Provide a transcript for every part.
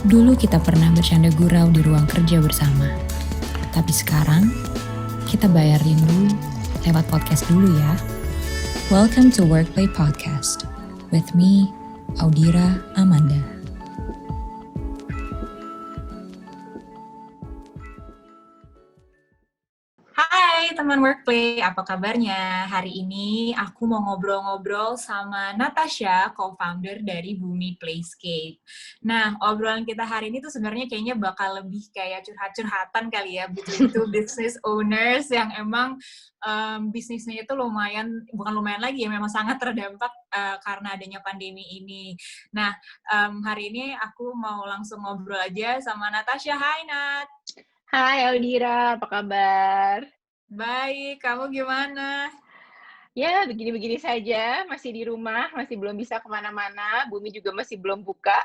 Dulu kita pernah bercanda gurau di ruang kerja bersama. Tapi sekarang, kita bayar rindu lewat podcast dulu ya. Welcome to Workplay Podcast. With me, Audira Amanda. Hai teman Workplay, apa kabarnya? Hari ini aku mau ngobrol-ngobrol sama Natasha, co-founder dari Bumi Playscape. Nah, obrolan kita hari ini tuh sebenarnya kayaknya bakal lebih kayak curhat-curhatan kali ya, between two business owners yang emang bisnisnya itu bukan lumayan lagi ya, memang sangat terdampak karena adanya pandemi ini. Nah, hari ini aku mau langsung ngobrol aja sama Natasha. Hai Nat! Hai Audira, apa kabar? Baik, kamu gimana? Ya, begini-begini saja, masih di rumah, masih belum bisa kemana-mana, bumi juga masih belum buka.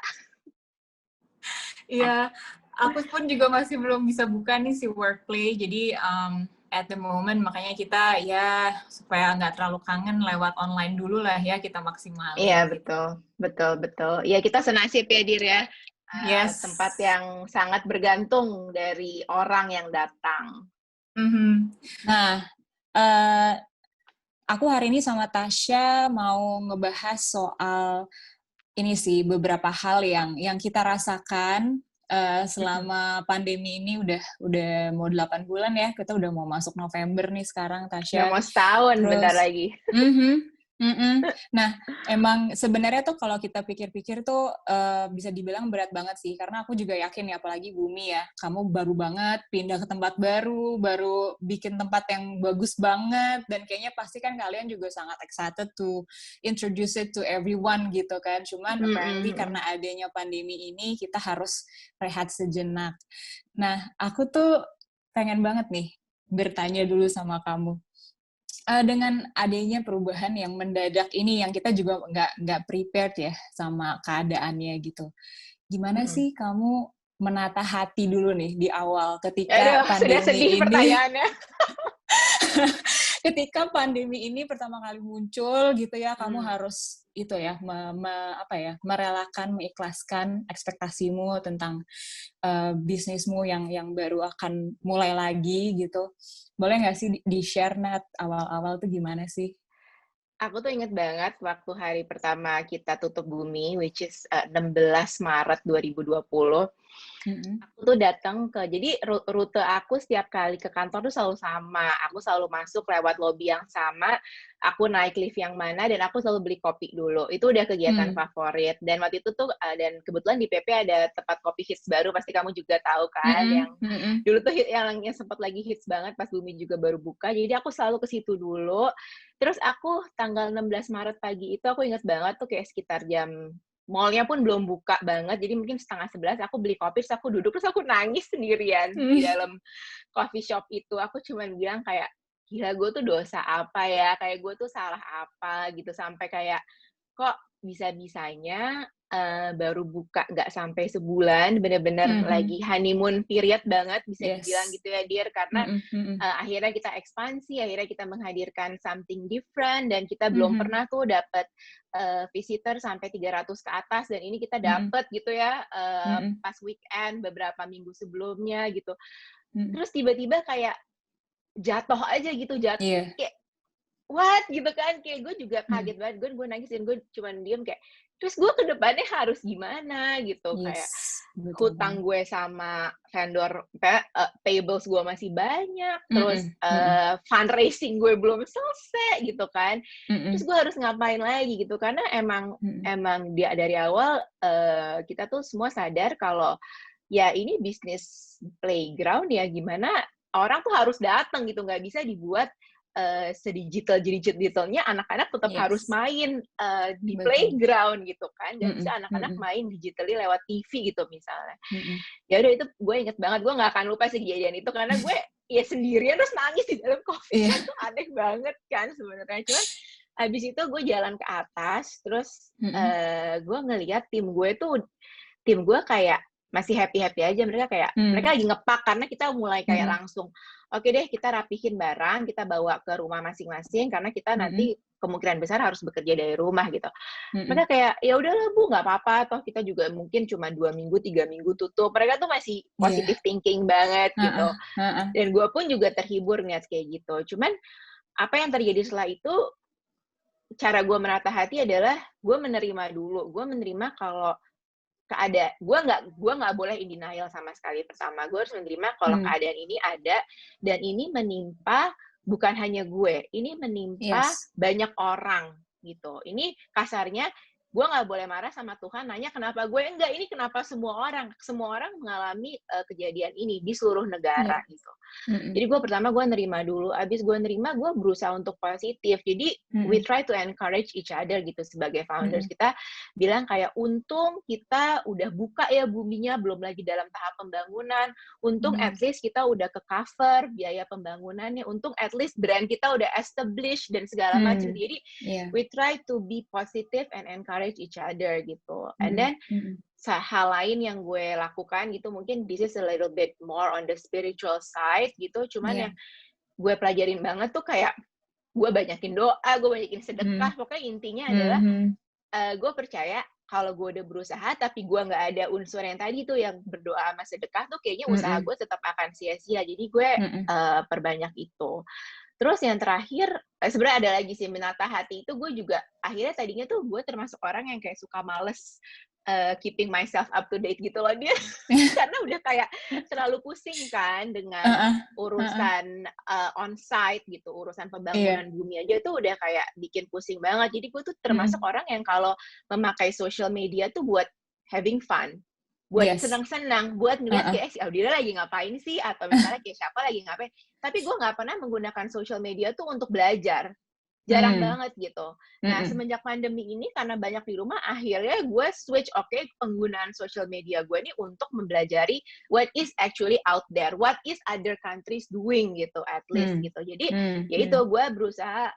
Iya, aku pun juga masih belum bisa buka nih si Workplay, jadi at the moment makanya kita ya supaya nggak terlalu kangen lewat online dulu lah ya, kita Iya, maksimalin gitu. betul. Ya, kita senasib ya, Dir ya. Yes. Tempat yang sangat bergantung dari orang yang datang. Nah, aku hari ini sama Tasya mau ngebahas soal ini sih beberapa hal yang kita rasakan selama pandemi ini udah mau 8 bulan ya, kita udah mau masuk November nih sekarang Udah Tasya. mau setahun bentar Terus lagi. Nah, emang sebenarnya tuh kalau kita pikir-pikir tuh bisa dibilang berat banget sih, karena aku juga yakin ya, apalagi Bumi ya, kamu baru banget pindah ke tempat baru bikin tempat yang bagus banget, dan kayaknya pasti kan kalian juga sangat excited to introduce it to everyone gitu kan. Cuman apparently karena adanya pandemi ini, kita harus rehat sejenak. Nah, aku tuh pengen banget nih bertanya dulu sama kamu. Dengan adanya perubahan yang mendadak ini, yang kita juga nggak prepared ya sama keadaannya gitu. Gimana sih kamu menata hati dulu nih di awal ketika Aduh, sudah sedih pandemi ini? pertanyaannya. Ketika pandemi ini pertama kali muncul gitu ya, kamu harus itu ya merelakan, mengikhlaskan ekspektasimu tentang bisnismu yang baru akan mulai lagi gitu. Boleh nggak sih di-share, Nat, awal-awal tuh gimana sih? Aku tuh inget banget waktu hari pertama kita tutup Bumi, which is 16 Maret 2020. Aku tuh datang jadi rute aku setiap kali ke kantor tuh selalu sama. Aku selalu masuk lewat lobby yang sama, aku naik lift yang mana, dan aku selalu beli kopi dulu. Itu udah kegiatan favorit. Dan waktu itu tuh, dan kebetulan di PP ada tempat kopi hits baru, pasti kamu juga tahu kan, yang dulu tuh yang sempat lagi hits banget pas Bumi juga baru buka. Jadi aku selalu ke situ dulu. Terus aku tanggal 16 Maret pagi itu, aku inget banget tuh kayak sekitar mall-nya pun belum buka banget, jadi mungkin 10:30 aku beli kopi, terus aku duduk, terus aku nangis sendirian di dalam coffee shop itu. Aku cuman bilang kayak, gila gue tuh dosa apa ya, kayak gue tuh salah apa gitu, sampai kayak, kok bisa-bisanya baru buka nggak sampai sebulan, bener-bener lagi honeymoon period banget, bisa dibilang gitu ya, Dir, karena akhirnya kita ekspansi, akhirnya kita menghadirkan something different, dan kita belum pernah tuh dapat visitor sampai 300 ke atas, dan ini kita dapat gitu ya pas weekend beberapa minggu sebelumnya gitu. Terus tiba-tiba kayak jatuh aja gitu, Iya. kayak what gitu kan, kayak gue juga kaget banget, gue nangis, dan gue cuman diem kayak, terus gue ke depannya harus gimana gitu, kayak Yes, betul hutang banget. gue sama vendor, payables gue masih banyak, terus fundraising gue belum selesai gitu kan, terus gue harus ngapain lagi gitu, karena emang dia dari awal kita tuh semua sadar kalau ya ini bisnis playground ya, gimana orang tuh harus datang gitu, nggak bisa dibuat sedigital-digitalnya anak-anak tetap harus Yes, main di betul. playground gitu kan, nggak bisa anak-anak main digitally lewat TV gitu misalnya. Ya udah, itu gue inget banget, gue nggak akan lupa sih kejadian itu, karena gue ya sendirian terus nangis di dalam coffee shop tuh aneh banget kan sebenarnya. Cuman abis itu gue jalan ke atas, terus gue ngeliat tim gue kayak masih happy-happy aja, mereka lagi ngepak, karena kita mulai kayak langsung, oke deh, kita rapihin barang, kita bawa ke rumah masing-masing, karena kita nanti kemungkinan besar harus bekerja dari rumah gitu. Mereka kayak, "Ya udahlah Bu, nggak apa-apa, toh kita juga mungkin cuma 2 minggu, 3 minggu tutup." Mereka tuh masih Iya. positive thinking banget gitu. Heeh, heeh. Dan gue pun juga terhibur ngeliat kayak gitu. Cuman apa yang terjadi setelah itu, cara gue menata hati adalah gue menerima dulu. Gue menerima kalau gue nggak boleh in denial sama sekali. Pertama, gue harus menerima kalau keadaan ini ada dan ini menimpa bukan hanya gue, ini menimpa Yes. banyak orang gitu. Ini kasarnya gue nggak boleh marah sama Tuhan nanya kenapa gue, enggak, ini kenapa semua orang mengalami kejadian ini di seluruh negara Iya. gitu. Jadi gue pertama gue nerima dulu, abis gue nerima gue berusaha untuk positif. Jadi we try to encourage each other gitu sebagai founders. Kita bilang kayak untung kita udah buka ya buminya, belum lagi dalam tahap pembangunan. Untung at least kita udah ke cover biaya pembangunannya. Untung at least brand kita udah established dan segala macam. Jadi we try to be positive and encourage each other gitu. And then hal lain yang gue lakukan gitu, mungkin this is a little bit more on the spiritual side gitu, cuman yang gue pelajarin banget tuh kayak gue banyakin doa, gue banyakin sedekah, pokoknya intinya adalah gue percaya kalau gue udah berusaha tapi gue nggak ada unsur yang tadi tuh yang berdoa sama sedekah tuh kayaknya usaha gue tetap akan sia-sia. Jadi gue perbanyak itu. Terus yang terakhir, sebenarnya ada lagi sih menata hati itu, gue juga akhirnya tadinya tuh gue termasuk orang yang kayak suka males keeping myself up to date gitu loh dia, karena udah kayak terlalu pusing kan dengan urusan on-site gitu, urusan pembangunan bumi aja itu udah kayak bikin pusing banget. Jadi gue tuh termasuk orang yang kalau memakai social media tuh buat having fun, buat senang-senang, buat ngeliat kayak si Audira lagi ngapain sih, atau misalnya kayak siapa lagi ngapain. Tapi gue nggak pernah menggunakan social media tuh untuk belajar. Jarang banget gitu. Nah, semenjak pandemi ini karena banyak di rumah, akhirnya gue switch, penggunaan social media gue ini untuk mempelajari what is actually out there, what is other countries doing gitu, at least gitu. Jadi, ya itu gue berusaha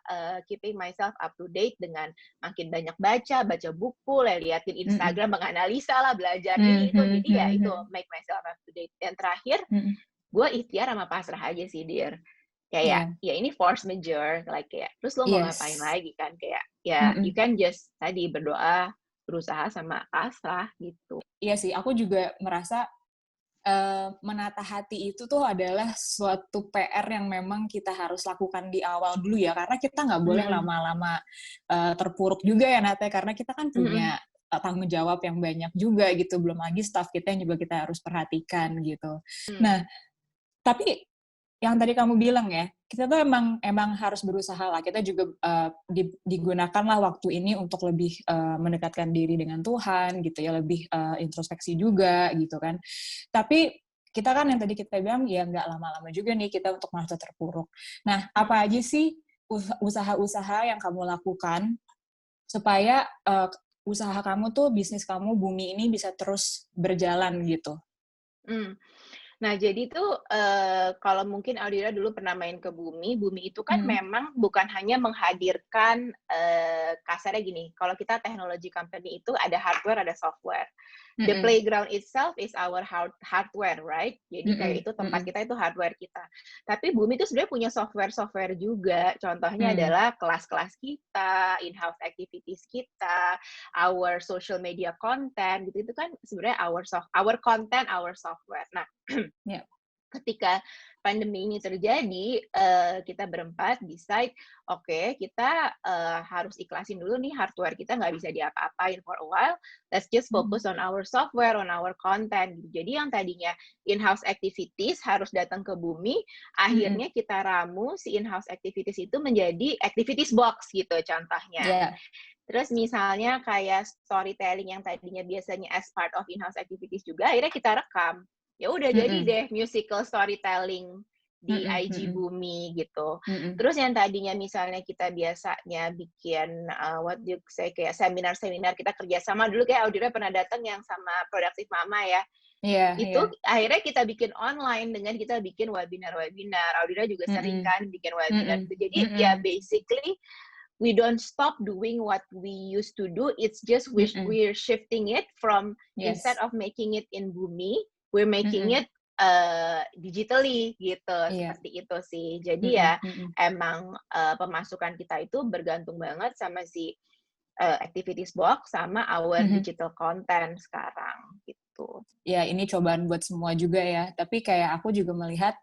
keeping myself up to date dengan makin banyak baca buku, liatin Instagram, menganalisa lah, belajar ini itu. Jadi ya itu, make myself up to date. Dan terakhir, gue ikhtiar sama pasrah aja sih, Dir. Kayak ya ini force majeure, like kayak terus lo mau ngapain lagi kan, kayak ya you can just tadi berdoa, berusaha sama pasrah gitu. Iya sih, aku juga merasa menata hati itu tuh adalah suatu PR yang memang kita harus lakukan di awal dulu ya, karena kita nggak boleh lama-lama terpuruk juga ya Nate, karena kita kan punya tanggung jawab yang banyak juga gitu, belum lagi staff kita yang juga kita harus perhatikan gitu. Nah, tapi yang tadi kamu bilang ya, kita tuh emang harus berusaha lah. Kita juga digunakanlah waktu ini untuk lebih mendekatkan diri dengan Tuhan gitu ya, lebih introspeksi juga gitu kan. Tapi kita kan yang tadi kita bilang ya nggak lama-lama juga nih kita untuk merasa terpuruk. Nah, apa aja sih usaha-usaha yang kamu lakukan supaya usaha kamu tuh, bisnis kamu Bumi ini bisa terus berjalan gitu? Nah, jadi tuh kalau mungkin Audira dulu pernah main ke Bumi itu kan memang bukan hanya menghadirkan kasarnya gini, kalau kita technology company itu ada hardware, ada software. The playground itself is our hardware, right? Jadi kayak itu tempat kita, itu hardware kita. Tapi Bumi itu sebenarnya punya software juga. Contohnya adalah kelas-kelas kita, in-house activities kita, our social media content gitu. Itu kan sebenarnya our content, our software. Nah, ketika pandemi ini terjadi, kita berempat decide, kita harus ikhlasin dulu nih hardware kita nggak bisa diapa-apain for a while, let's just focus on our software, on our content. Jadi yang tadinya in-house activities harus datang ke Bumi, akhirnya kita ramu si in-house activities itu menjadi activities box gitu contohnya. Terus misalnya kayak storytelling yang tadinya biasanya as part of in-house activities juga, akhirnya kita rekam. Ya udah jadi deh musical storytelling di IG Bumi gitu. Terus yang tadinya misalnya kita biasanya bikin what do you say, kayak seminar-seminar, kita kerjasama dulu kayak Audira pernah datang yang sama Productive Mama ya. Itu akhirnya kita bikin online dengan kita bikin webinar. Audira juga sering kan bikin webinar gitu. Jadi ya basically we don't stop doing what we used to do. It's just we're shifting it from instead of making it in Bumi, we're making it digitally gitu, Iya. seperti itu sih. Jadi Mhm ya mhm. emang, pemasukan kita itu bergantung banget sama si, activities box sama our Mhm. digital content sekarang, gitu. Ya ini cobaan buat semua juga ya. Tapi kayak aku juga melihat,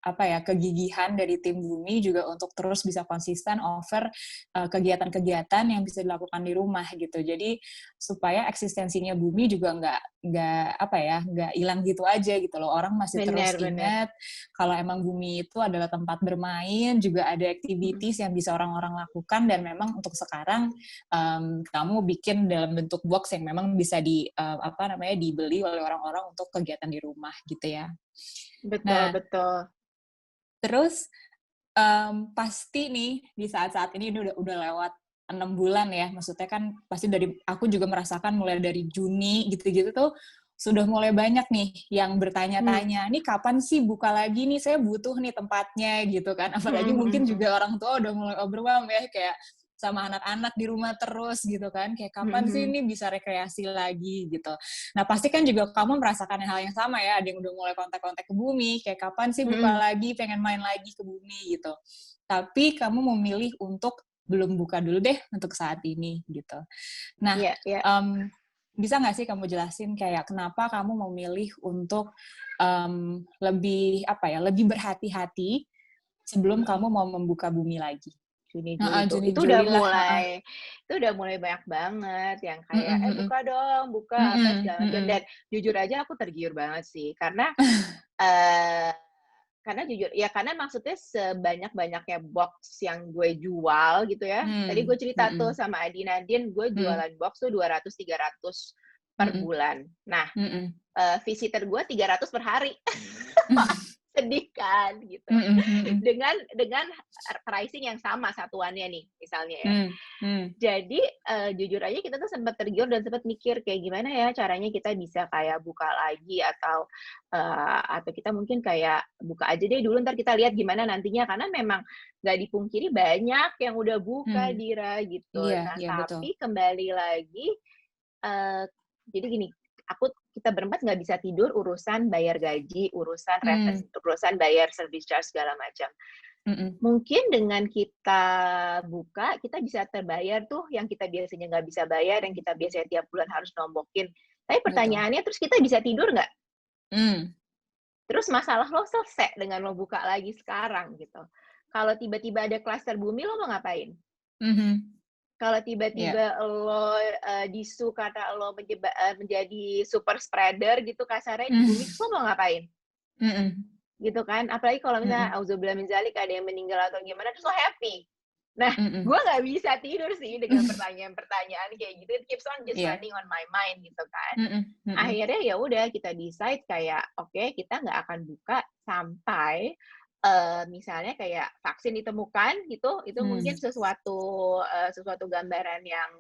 apa ya, kegigihan dari tim Bumi juga untuk terus bisa konsisten offer, kegiatan-kegiatan yang bisa dilakukan di rumah gitu. Jadi supaya eksistensinya Bumi juga nggak apa ya, nggak hilang gitu aja gitu loh. Orang masih terus Benar benar. ingat kalau emang Bumi itu adalah tempat bermain, juga ada Mhm. activities yang bisa orang-orang lakukan dan memang untuk sekarang kamu bikin dalam bentuk box yang memang bisa apa namanya, dibeli oleh orang-orang untuk kegiatan di rumah gitu ya. Betul Nah, betul. terus, pasti nih di saat-saat ini udah lewat 6 bulan ya, maksudnya kan pasti dari aku juga merasakan mulai dari Juni gitu-gitu tuh, sudah mulai banyak nih yang Mmm. bertanya-tanya, "Nih kapan sih buka lagi nih? Saya butuh nih tempatnya," gitu kan. Mhm Apalagi mhm mungkin mhm. juga orang tua udah mulai overwhelmed ya, kayak sama anak-anak di rumah terus gitu kan, kayak Mhm kapan sih mhm. ini bisa rekreasi lagi gitu. Nah, pasti kan juga kamu merasakan hal yang sama ya, ada yang udah mulai kontak-kontak ke Bumi, kayak kapan sih buka Mhm. lagi, pengen main lagi ke Bumi gitu. Tapi kamu memilih untuk belum buka dulu deh untuk saat ini gitu. Nah, Iya iya. mmm, bisa nggak sih kamu jelasin kayak kenapa kamu memilih untuk, lebih apa ya, lebih berhati-hati sebelum kamu mau membuka Bumi lagi? Juni, Heeh, Juli tuh, Juni, Juli lah, heeh. itu udah mulai banyak banget yang kayak, Mhm "Eh, mhm. buka dong, buka," apa Mhm segala macam, dan mhm. jujur aja aku tergiur banget sih, eee, karena jujur ya karena maksudnya sebanyak-banyaknya box yang gue jual gitu ya, tadi gue cerita tuh Mhm. sama Adi Nadine, gue Mhm. jualan box tuh 200, 300 per Mhm. bulan. Nah, Mhm. visitor gue 300 per hari. Mhm. Sedih kan gitu. Mhm mhm. Dengan pricing yang sama satuannya nih misalnya ya. Mmm, mmm, Jadi, jujur aja kita tuh sempat tergiur dan sempat mikir kayak gimana ya caranya kita bisa kayak buka lagi atau kita mungkin kayak buka aja deh dulu entar kita lihat gimana nantinya. Karena memang nggak dipungkiri banyak yang udah buka mmm. Dira gitu. Iya Nah iya betul. tapi kembali lagi, eee, jadi gini, kita berempat nggak bisa tidur urusan bayar gaji, Mmm, urusan bayar service charge segala macam. mhm, Mungkin dengan kita buka, kita bisa terbayar tuh yang kita biasanya nggak bisa bayar, yang kita biasanya tiap bulan harus nombokin. Tapi betul. pertanyaannya, terus kita bisa tidur nggak? Mmm, Terus masalah lo selesai dengan lo buka lagi sekarang gitu. Kalau tiba-tiba ada klaster bumi, lo mau ngapain? mhm, Kalau iya, tiba-tiba lo, disu karena lo menjadi super spreader gitu kasarnya di bumi, terus mmm, lo mau ngapain? mhm, Gitu kan. Apalagi kalau misalnya mhm, auzubillah min dzalik ada yang meninggal atau gimana, terus lo happy. Nah, mhm, gue nggak bisa tidur sih dengan pertanyaan-pertanyaan kayak gitu, it keeps on just iya, running on my mind gitu kan. mhm mhm, Akhirnya ya udah kita decide kayak, oke kita nggak akan buka sampai, misalnya kayak vaksin ditemukan gitu, itu mmm, mungkin sesuatu gambaran yang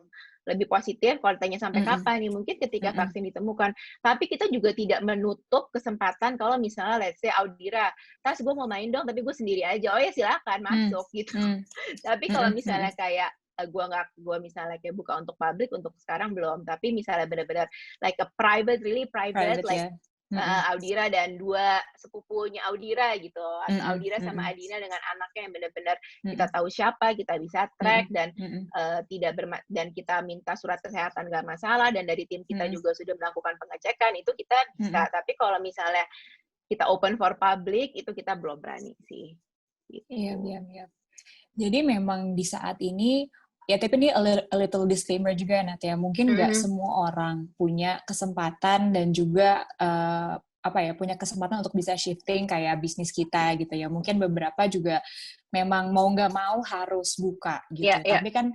lebih positif, kalau ditanya sampai mhm kapan nih, mungkin ketika mhm, vaksin ditemukan. Tapi kita juga tidak menutup kesempatan kalau misalnya let's say Audira, "Tas gue mau main dong, tapi gue sendiri aja." Oh ya silakan mmm, masuk gitu. mmm, Tapi kalau mhm misalnya mhm, kayak, gue misalnya kayak buka untuk publik, untuk sekarang belum, tapi misalnya benar-benar like a private, really private, private like ya, mhm, Audira dan 2 sepupunya Audira gitu, atau mhm Audira sama mhm, Adina dengan anaknya yang benar-benar kita mhm tahu siapa, kita bisa track mhm dan, mhm dan kita minta surat kesehatan nggak masalah dan dari tim kita mhm juga sudah melakukan pengecekan, itu kita bisa. mhm, Tapi kalau misalnya kita open for public, itu kita belum berani sih, iya gitu. iya iya. Jadi memang di saat ini, ya tapi ini a little disclaimer juga ya Nat ya, mungkin nggak Mhm, semua orang punya kesempatan dan juga, apa ya, punya kesempatan untuk bisa shifting kayak bisnis kita gitu ya. Mungkin beberapa juga memang mau nggak mau harus buka iya gitu. iya, Tapi kan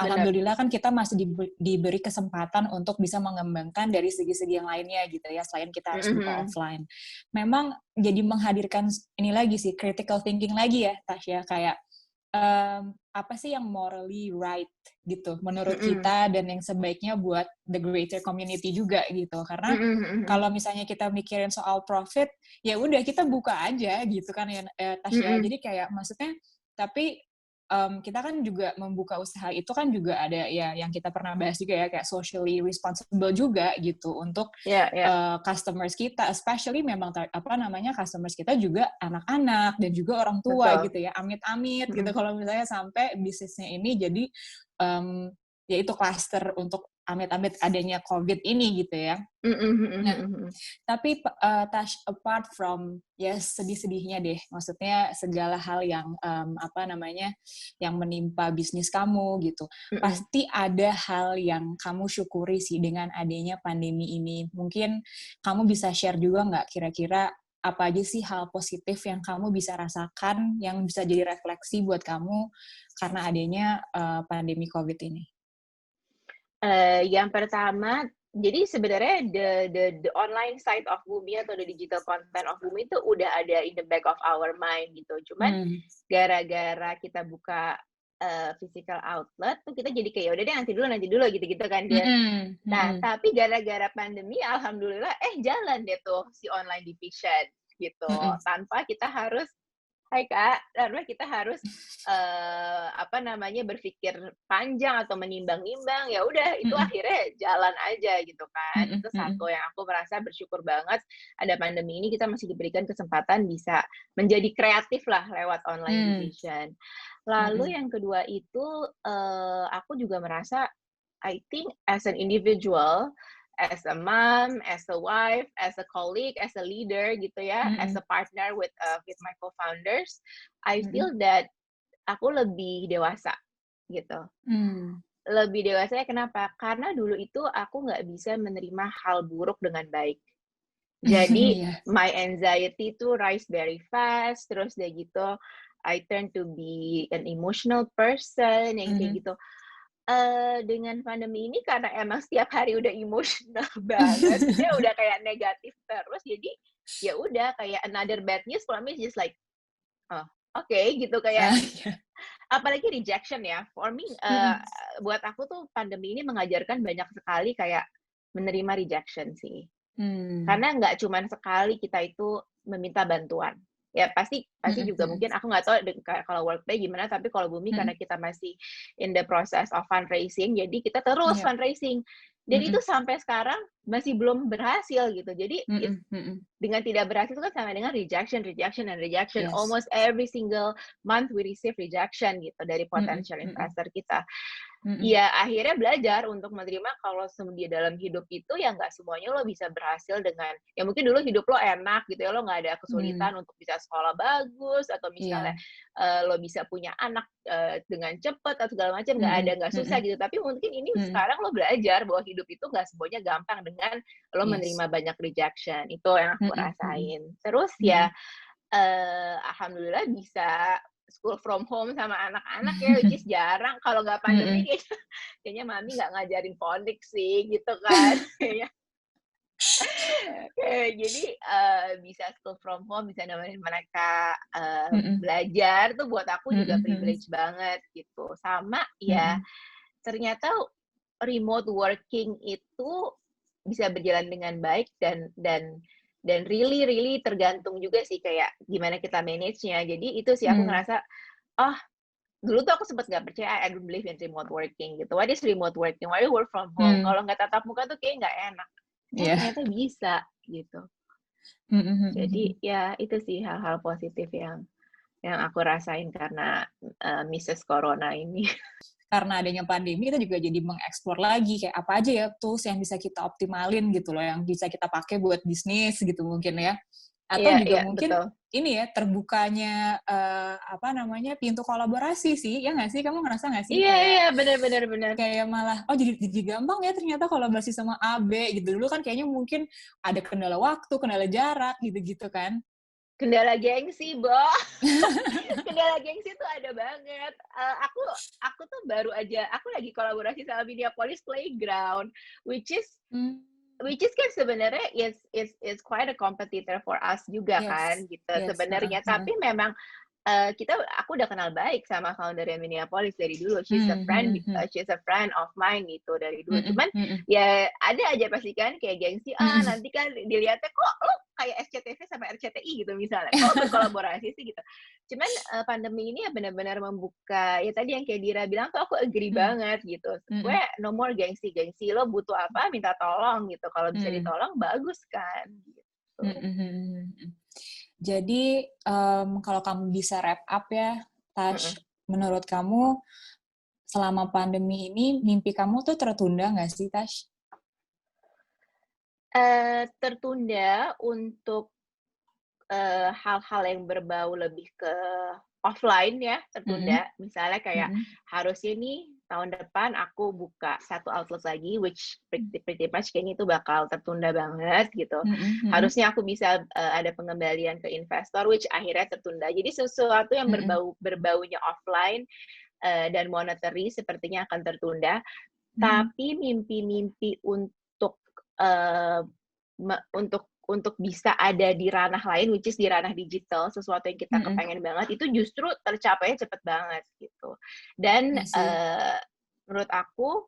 bener. alhamdulillah kan kita masih diberi kesempatan untuk bisa mengembangkan dari segi-segi yang lainnya gitu ya, selain kita harus Mhm buka mhm. offline. Memang jadi menghadirkan ini lagi sih, critical thinking lagi ya Tasya, kayak apa sih yang morally right gitu menurut Mhm. kita dan yang sebaiknya buat the greater community juga gitu. Karena Mhm mhm mhm. kalau misalnya kita mikirin soal profit, ya udah kita buka aja gitu kan ya, Tasya. Mhm. Jadi kayak maksudnya tapi kita kan juga membuka usaha itu kan juga ada ya yang kita pernah bahas juga ya kayak socially responsible juga gitu untuk customers kita, especially memang customers kita juga anak-anak dan juga orang tua Betul. gitu ya, amit-amit gitu kalau misalnya sampai bisnisnya ini jadi ya itu cluster untuk amit-amit adanya COVID ini gitu ya. Nah, tapi Tash, apart from ya sedih-sedihnya deh, maksudnya segala hal yang yang menimpa bisnis kamu gitu, pasti ada hal yang kamu syukuri sih dengan adanya pandemi ini. Mungkin kamu bisa share juga nggak kira-kira apa aja sih hal positif yang kamu bisa rasakan, yang bisa jadi refleksi buat kamu karena adanya pandemi COVID ini? Yang pertama, jadi sebenarnya the online side of Bumi atau the digital content of Bumi itu udah ada in the back of our mind gitu. Cuman gara-gara kita buka physical outlet tuh kita jadi kayak udah deh nanti dulu gitu-gitu kan dia. Nah, tapi gara-gara pandemi alhamdulillah jalan deh tuh si online division gitu. Tanpa kita harus Hai Kak, karena kita harus berpikir panjang atau menimbang-nimbang, ya udah itu akhirnya jalan aja gitu kan. Itu satu yang aku merasa bersyukur banget ada pandemi ini kita masih diberikan kesempatan bisa menjadi kreatif lah lewat online division. Lalu yang kedua itu aku juga merasa I think as an individual, as a mom, as a wife, as a colleague, as a leader gitu ya, as a partner with my co-founders, I feel that aku lebih dewasa gitu. Lebih dewasanya kenapa? Karena dulu itu aku nggak bisa menerima hal buruk dengan baik. Jadi my anxiety itu rise very fast, terus udah gitu I turn to be an emotional person yang kayak gitu. Dengan pandemi ini karena emang setiap hari udah emosional banget, dia udah kayak negatif terus, jadi ya udah kayak another bad news for me just like, oh oke gitu kayak, apalagi rejection ya, for me buat aku tuh pandemi ini mengajarkan banyak sekali kayak menerima rejection sih, karena nggak cuman sekali kita itu meminta bantuan. Ya pasti juga mungkin aku nggak tahu kalau Workday gimana, tapi kalau Bumi karena kita masih in the process of fundraising, jadi kita terus fundraising. Dan itu sampai sekarang masih belum berhasil gitu. Jadi dengan tidak berhasil itu kan sama dengan rejection. Yes. Almost every single month we receive rejection gitu dari potential investor kita. Ya akhirnya belajar untuk menerima kalau di dalam hidup itu ya nggak semuanya lo bisa berhasil dengan, ya mungkin dulu hidup lo enak gitu ya, lo nggak ada kesulitan untuk bisa sekolah bagus, atau misalnya lo bisa punya anak dengan cepat atau segala macam, nggak susah gitu, tapi mungkin ini sekarang lo belajar bahwa hidup itu nggak semuanya gampang dengan lo menerima banyak rejection, itu yang aku rasain. Terus ya alhamdulillah bisa school from home sama anak-anak ya, which is jarang. Kalau nggak pandemi kayaknya mami nggak ngajarin phonics sih, gitu kan. Jadi bisa school from home, bisa nemenin mereka belajar, tuh buat aku juga privilege banget gitu. Sama ya, ternyata remote working itu bisa berjalan dengan baik dan really tergantung juga sih kayak gimana kita manage-nya. Jadi itu sih aku ngerasa, dulu tuh aku sempat nggak percaya, I don't believe in remote working gitu. What is remote working? Why you work from home? Kalau nggak tatap muka tuh kayak nggak enak. Ternyata bisa gitu. Jadi ya itu sih hal-hal positif yang aku rasain karena Mrs. Corona ini. Karena adanya pandemi, kita juga jadi mengeksplor lagi kayak apa aja ya tools yang bisa kita optimalin gitu loh, yang bisa kita pakai buat bisnis gitu mungkin ya. Atau juga mungkin betul. Ini ya terbukanya pintu kolaborasi sih, ya nggak sih? Kamu ngerasa nggak sih? Iya, benar. Kayak malah, jadi gampang ya ternyata kolaborasi sama A, B gitu. Dulu kan kayaknya mungkin ada kendala waktu, kendala jarak gitu-gitu kan. Kendala gengsi, Bo. Kendala gengsi tuh ada banget. Aku tuh baru aja, aku lagi kolaborasi sama Minneapolis Playground, which is kan sebenarnya is quite a competitor for us juga kan, gitu sebenarnya. Tapi memang aku udah kenal baik sama foundernya Minneapolis dari dulu. She's a friend of mine gitu dari dulu. Cuman ya ada aja pasti kan kayak gengsi, nanti kan dilihatnya kok lo kayak SCTV sama RCTI gitu misalnya. Kalau berkolaborasi sih gitu. Cuman pandemi ini ya benar-benar membuka, ya tadi yang kayak Dira bilang tuh aku agree Hmm. banget gitu. Gue no more gengsi-gengsi, lo butuh apa minta tolong gitu. Kalau bisa ditolong bagus kan gitu. Jadi kalau kamu bisa wrap up ya, Tash, Mm-mm. menurut kamu selama pandemi ini mimpi kamu tuh tertunda nggak sih, Tash? Tertunda untuk hal-hal yang berbau lebih ke offline ya, tertunda. Mm-mm. Misalnya kayak Mm-mm. harusnya nih tahun depan aku buka satu outlet lagi, which pretty much kayaknya itu bakal tertunda banget gitu. Mm-mm. Harusnya aku bisa ada pengembalian ke investor, which akhirnya tertunda. Jadi sesuatu yang Mm-mm. berbaunya offline dan monetary sepertinya akan tertunda. Mm-mm. Tapi mimpi-mimpi uh, untuk bisa ada di ranah lain, which is di ranah digital, sesuatu yang kita Mm-mm. kepengen banget, itu justru tercapainya cepet banget gitu. Dan I see. menurut aku,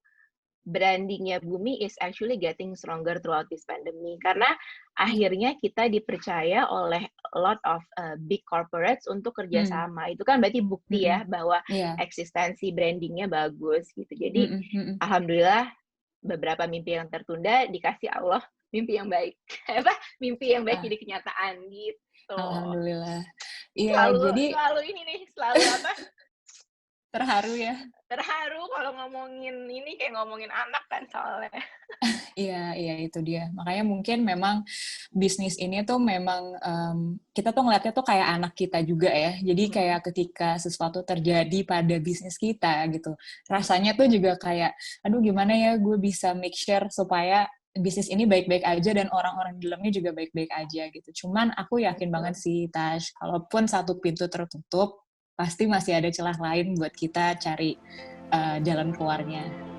brandingnya Bumi is actually getting stronger throughout this pandemic. Karena akhirnya kita dipercaya oleh a lot of big corporates untuk Mm. kerjasama. Itu kan berarti bukti Mm-mm. ya bahwa Iya. eksistensi brandingnya bagus gitu. Jadi, Mm-mm. Mm-mm. alhamdulillah beberapa mimpi yang tertunda dikasih Allah mimpi yang baik. Apa? Mimpi yang baik Ah, jadi kenyataan gitu. alhamdulillah. Iya, Selalu jadi selalu ini nih, selalu apa? terharu ya. Terharu kalau ngomongin ini kayak ngomongin anak kan soalnya. Iya, iya itu dia. Makanya mungkin memang bisnis ini tuh memang kita tuh ngeliatnya tuh kayak anak kita juga ya. Jadi kayak ketika sesuatu terjadi pada bisnis kita gitu, rasanya tuh juga kayak, aduh gimana ya gue bisa make sure supaya bisnis ini baik-baik aja dan orang-orang di dalamnya juga baik-baik aja gitu. Cuman aku yakin banget sih, Tash, kalaupun satu pintu tertutup, pasti masih ada celah lain buat kita cari jalan keluarnya.